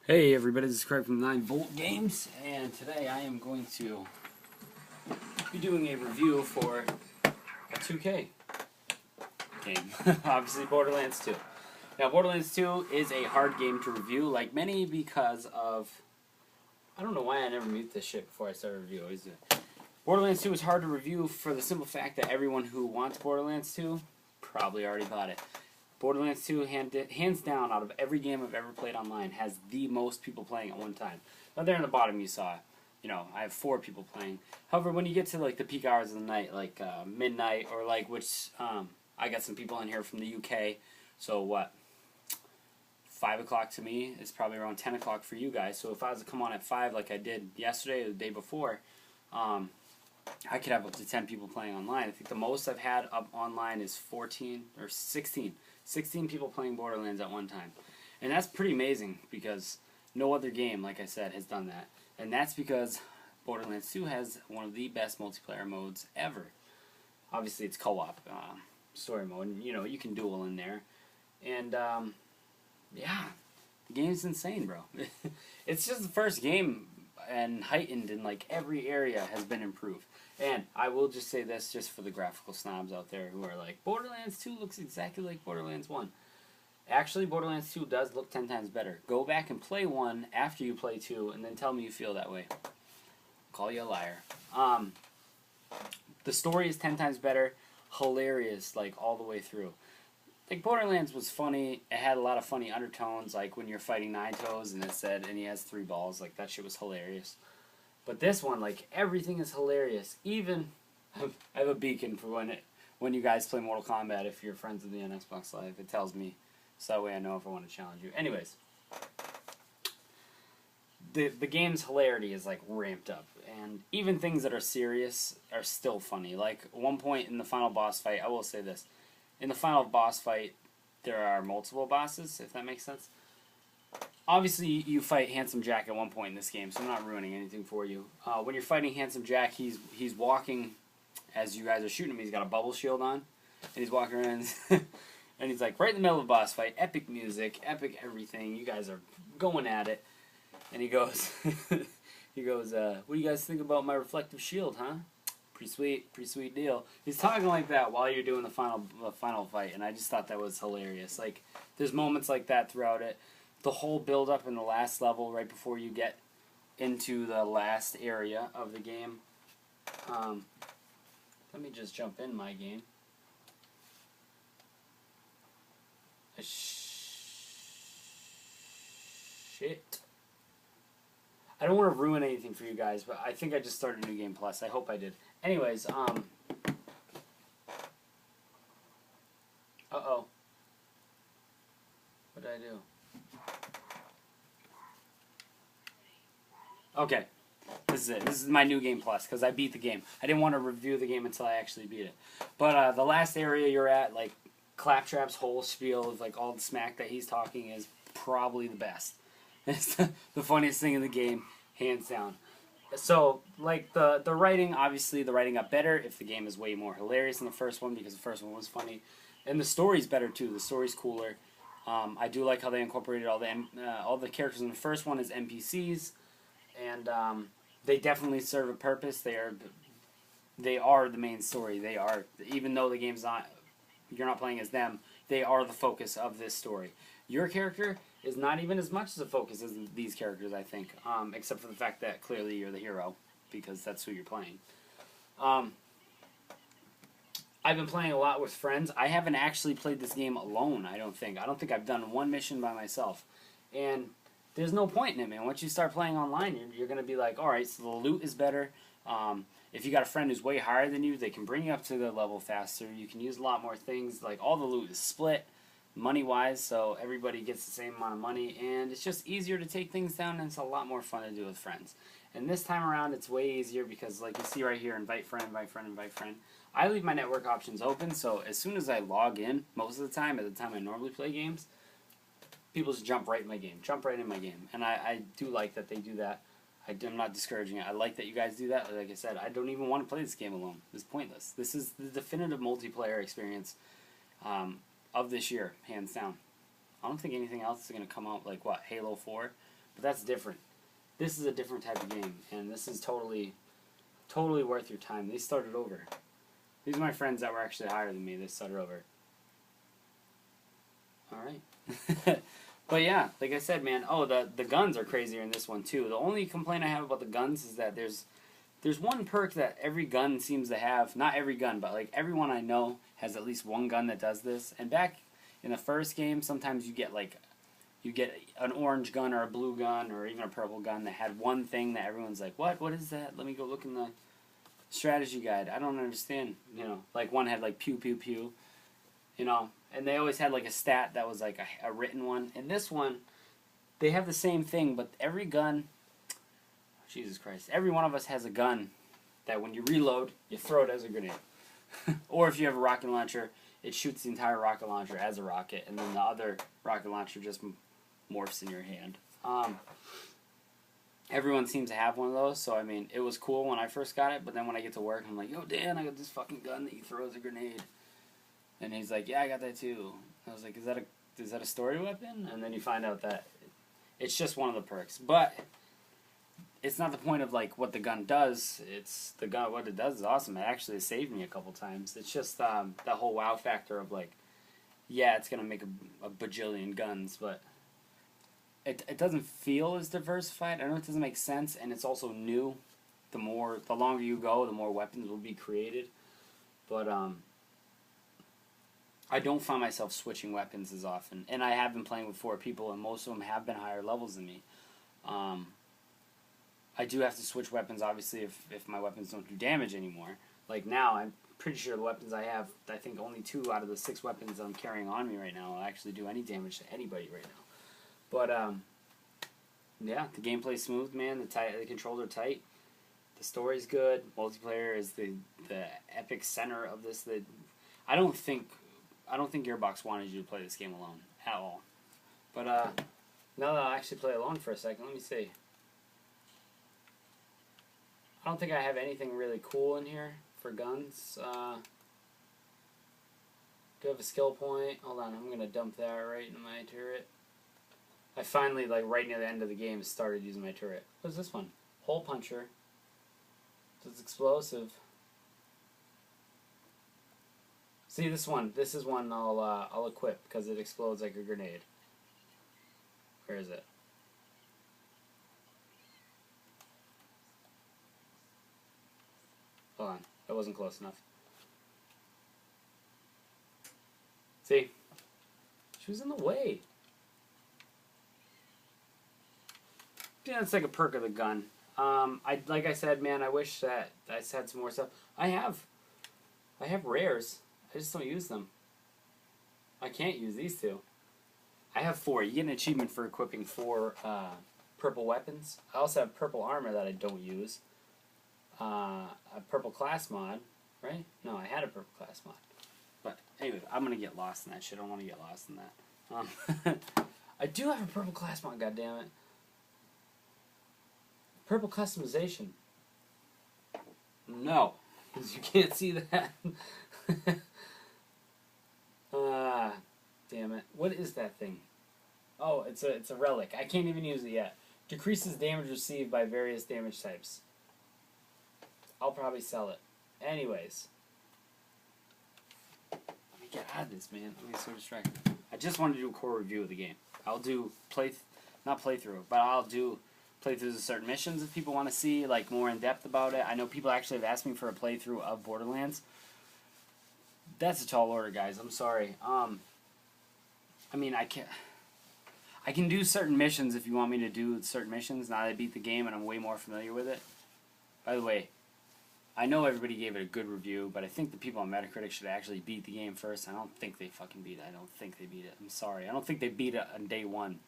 Hey everybody, this is Craig from 9V Games, and today I am going to be doing a review for a 2K game. Obviously Borderlands 2. Now Borderlands 2 is a hard game to review, like many, because of... I don't know why I never mute this shit before I start a review. I always do it. Borderlands 2 is hard to review for the simple fact that everyone who wants Borderlands 2 probably already bought it. Borderlands 2, hands down, out of every game I've ever played online, has the most people playing at one time. Now there in the bottom you saw, I have 4 people playing. However, when you get to like the peak hours of the night, like midnight, or like I got some people in here from the UK, so what? 5 o'clock to me is probably around 10 o'clock for you guys. So if I was to come on at 5 like I did yesterday or the day before, I could have up to 10 people playing online. I think the most I've had up online is 14 or 16. 16 people playing Borderlands at one time. And that's pretty amazing because no other game, like I said, has done that. And that's because Borderlands 2 has one of the best multiplayer modes ever. Obviously it's co-op story mode, and you can duel in there. And yeah, the game's insane, bro. It's just the first game, and heightened in like every area has been improved. And I will just say this, just for the graphical snobs out there who are like, Borderlands 2 looks exactly like Borderlands 1. Actually, Borderlands 2 does look 10 times better. Go back and play 1 after you play 2, and then tell me you feel that way. Call you a liar. The story is 10 times better. Hilarious, like, all the way through. Like, Borderlands was funny. It had a lot of funny undertones, like when you're fighting Nine Toes and it said, and he has 3 balls. Like, that shit was hilarious. But this one, like, everything is hilarious. Even, I have a beacon for when you guys play Mortal Kombat, if you're friends with me on Xbox Live. It tells me, so that way I know if I want to challenge you. Anyways, the game's hilarity is, like, ramped up. And even things that are serious are still funny. Like, at one point in the final boss fight, I will say this. In the final boss fight, there are multiple bosses, if that makes sense. Obviously, you fight Handsome Jack at one point in this game, so I'm not ruining anything for you. When you're fighting Handsome Jack, he's walking as you guys are shooting him. He's got a bubble shield on, and he's walking around, and he's like right in the middle of a boss fight. Epic music, epic everything. You guys are going at it, and he goes, what do you guys think about my reflective shield, huh? Pretty sweet deal. He's talking like that while you're doing the final fight, and I just thought that was hilarious. Like, there's moments like that throughout it. The whole build-up in the last level, right before you get into the last area of the game. Let me just jump in my game. Shit. I don't want to ruin anything for you guys, but I think I just started New Game Plus. I hope I did. Anyways, uh-oh. What did I do? Okay. This is it. This is my New Game Plus, because I beat the game. I didn't want to review the game until I actually beat it. But the last area you're at, like, Claptrap's whole spiel of, like, all the smack that he's talking is probably the best. It's the funniest thing in the game, hands down. So, like, the writing, obviously the writing got better if the game is way more hilarious than the first one, because the first one was funny. And the story's better, too. The story's cooler. I do like how they incorporated all the characters in the first one as NPCs, and they definitely serve a purpose. They are the main story. They are, even though the game's not, you're not playing as them, they are the focus of this story. Your character is not even as much as a focus as these characters, I think, except for the fact that clearly you're the hero, because that's who you're playing. I've been playing a lot with friends. I haven't actually played this game alone, I don't think. I don't think I've done one mission by myself. And there's no point in it, man. Once you start playing online, you're going to be like, alright, so the loot is better. If you got a friend who's way higher than you, they can bring you up to the level faster. You can use a lot more things. Like, all the loot is split, money-wise, so everybody gets the same amount of money. And it's just easier to take things down, and it's a lot more fun to do with friends. And this time around, it's way easier because, like you see right here, invite friend, invite friend, invite friend. I leave my network options open, so as soon as I log in, most of the time, at the time I normally play games, people just jump right in my game, And I do like that they do that. I'm not discouraging it. I like that you guys do that. Like I said, I don't even want to play this game alone. It's pointless. This is the definitive multiplayer experience of this year, hands down. I don't think anything else is going to come out like, what, Halo 4? But that's different. This is a different type of game, and this is totally worth your time. They started over. These are my friends that were actually higher than me. They started over. Alright. But yeah, like I said, man, the guns are crazier in this one too. The only complaint I have about the guns is that there's one perk that every gun seems to have. Not every gun, but like everyone I know has at least one gun that does this. And back in the first game, sometimes you get an orange gun or a blue gun or even a purple gun that had one thing that everyone's like, what is that? Let me go look in the strategy guide. I don't understand. You know, like one had like pew pew pew, you know, and they always had like a stat that was like a written one. In this one, they have the same thing, but every gun, Jesus Christ, every one of us has a gun that when you reload, you throw it as a grenade. Or if you have a rocket launcher, it shoots the entire rocket launcher as a rocket, and then the other rocket launcher just morphs in your hand. Everyone seems to have one of those, so I mean, it was cool when I first got it, but then when I get to work, I'm like, yo, Dan, I got this fucking gun that you throw as a grenade. And he's like, yeah, I got that too. I was like, is that a story weapon? And then you find out that it's just one of the perks. But it's not the point of like what the gun does. It's the gun. What it does is awesome. It actually saved me a couple times. It's just that whole wow factor of like, yeah, it's gonna make a bajillion guns, but it doesn't feel as diversified. I know it doesn't make sense, and it's also new. The longer you go, the more weapons will be created. But I don't find myself switching weapons as often, and I have been playing with 4 people, and most of them have been higher levels than me. I do have to switch weapons, obviously, if my weapons don't do damage anymore. Like now, I'm pretty sure the weapons I have, I think only 2 out of the 6 weapons I'm carrying on me right now will actually do any damage to anybody right now. But, yeah, the gameplay's smooth, man. The controls are tight. The story's good. Multiplayer is the epic center of this. I don't think Gearbox wanted you to play this game alone at all. But now that I'll actually play alone for a second, let me see. I don't think I have anything really cool in here for guns. Do I have a skill point? Hold on, I'm gonna dump that right into my turret. I finally, like right near the end of the game, started using my turret. What's this one? Hole puncher. It's explosive. See this one. This is one I'll equip because it explodes like a grenade. Where is it? Hold on. That wasn't close enough. See? She was in the way. Yeah, it's like a perk of the gun. Like I said, man, I wish that I had some more stuff. I have rares. I just don't use them. I can't use these 2. I have 4. You get an achievement for equipping 4 purple weapons. I also have purple armor that I don't use. A purple class mod, right? No, I had a purple class mod. But anyway, I'm gonna get lost in that shit. I don't want to get lost in that. I do have a purple class mod. Goddammit. Purple customization. No, because you can't see that. Damn it. What is that thing? Oh, it's a relic. I can't even use it yet. Decreases damage received by various damage types. I'll probably sell it. Anyways. Let me get out of this, man. I'm so distracted. I just wanted to do a core review of the game. I'll do not playthrough, but I'll do playthroughs of certain missions if people want to see like more in depth about it. I know people actually have asked me for a playthrough of Borderlands. That's a tall order, guys. I'm sorry. I mean, I can do certain missions if you want me to do certain missions. Now that I beat the game and I'm way more familiar with it. By the way, I know everybody gave it a good review, but I think the people on Metacritic should actually beat the game first. I don't think they fucking beat it. I don't think they beat it. I'm sorry. I don't think they beat it on day 1.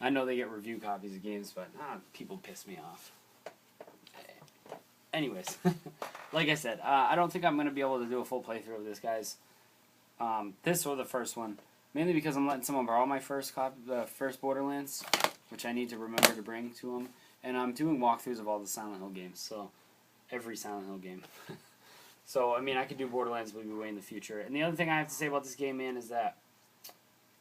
I know they get review copies of games, but people piss me off. Anyways, like I said, I don't think I'm going to be able to do a full playthrough of this, guys. This or the first one. Mainly because I'm letting someone borrow my first Borderlands, which I need to remember to bring to them. And I'm doing walkthroughs of all the Silent Hill games, so every Silent Hill game. So, I mean, I could do Borderlands maybe way in the future. And the other thing I have to say about this game, man, is that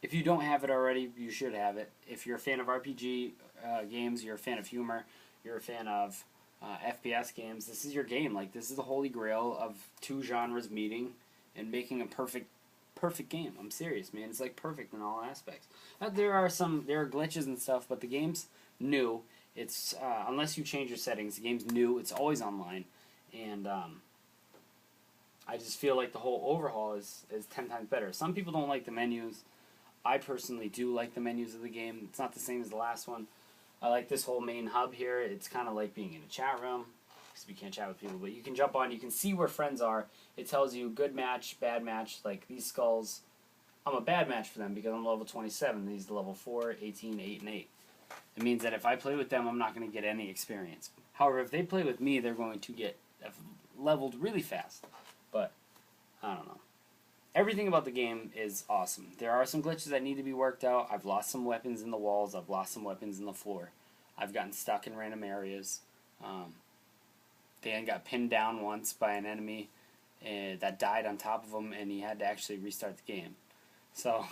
If you don't have it already, you should have it. If you're a fan of RPG games, you're a fan of humor, you're a fan of FPS games, this is your game. Like, this is the holy grail of two genres meeting and making a perfect game. I'm serious, man. It's like perfect in all aspects. There are glitches and stuff, but the game's new. It's unless you change your settings, the game's new. It's always online, and I just feel like the whole overhaul is 10 times better. Some people don't like the menus. I personally do like the menus of the game. It's not the same as the last one. I like this whole main hub here. It's kind of like being in a chat room, because we can't chat with people, but you can jump on, you can see where friends are. It tells you good match, bad match. Like these skulls, I'm a bad match for them because I'm level 27. These are level 4, 18, 8, and 8. It means that if I play with them, I'm not going to get any experience. However, if they play with me, they're going to get leveled really fast. But, I don't know. Everything about the game is awesome. There are some glitches that need to be worked out. I've lost some weapons in the walls. I've lost some weapons in the floor. I've gotten stuck in random areas. Dan got pinned down once by an enemy that died on top of him, and he had to actually restart the game. So,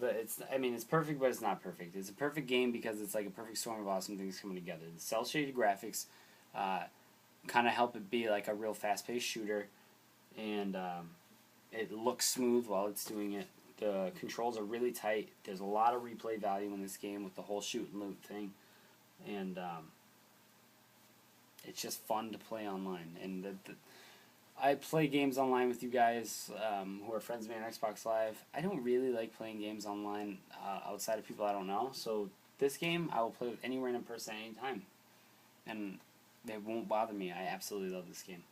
it's perfect, but it's not perfect. It's a perfect game because it's like a perfect storm of awesome things coming together. The cel-shaded graphics kind of help it be like a real fast-paced shooter, and it looks smooth while it's doing it. The controls are really tight. There's a lot of replay value in this game with the whole shoot and loot thing, and it's just fun to play online. And I play games online with you guys who are friends of me on Xbox Live. I don't really like playing games online outside of people I don't know. So this game, I will play with any random person at any time. And they won't bother me. I absolutely love this game.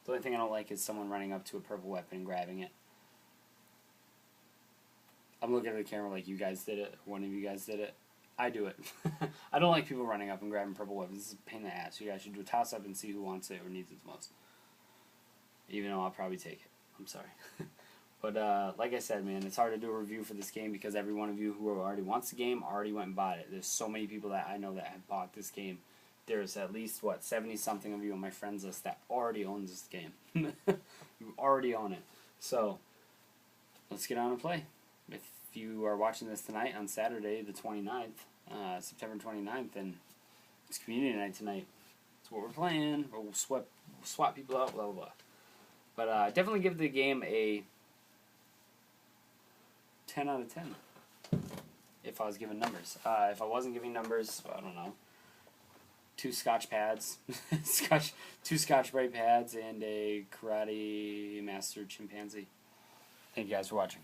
The only thing I don't like is someone running up to a purple weapon and grabbing it. I'm looking at the camera like you guys did it. One of you guys did it. I do it. I don't like people running up and grabbing purple weapons. This is a pain in the ass. You guys should do a toss-up and see who wants it or needs it the most. Even though I'll probably take it. I'm sorry. But like I said, man, it's hard to do a review for this game because every one of you who already wants the game already went and bought it. There's so many people that I know that have bought this game. There's at least, 70-something of you on my friends list that already owns this game. You already own it. So, let's get on and play. If you are watching this tonight on Saturday, the 29th, September 29th, then it's community night tonight. That's what we're playing. We'll swap people out, blah, blah, blah. But definitely give the game a 10 out of 10. If I was giving numbers. If I wasn't giving numbers, I don't know. 2 Scotch pads, 2 Scotch-Brite pads, and a Karate Master Chimpanzee. Thank you guys for watching.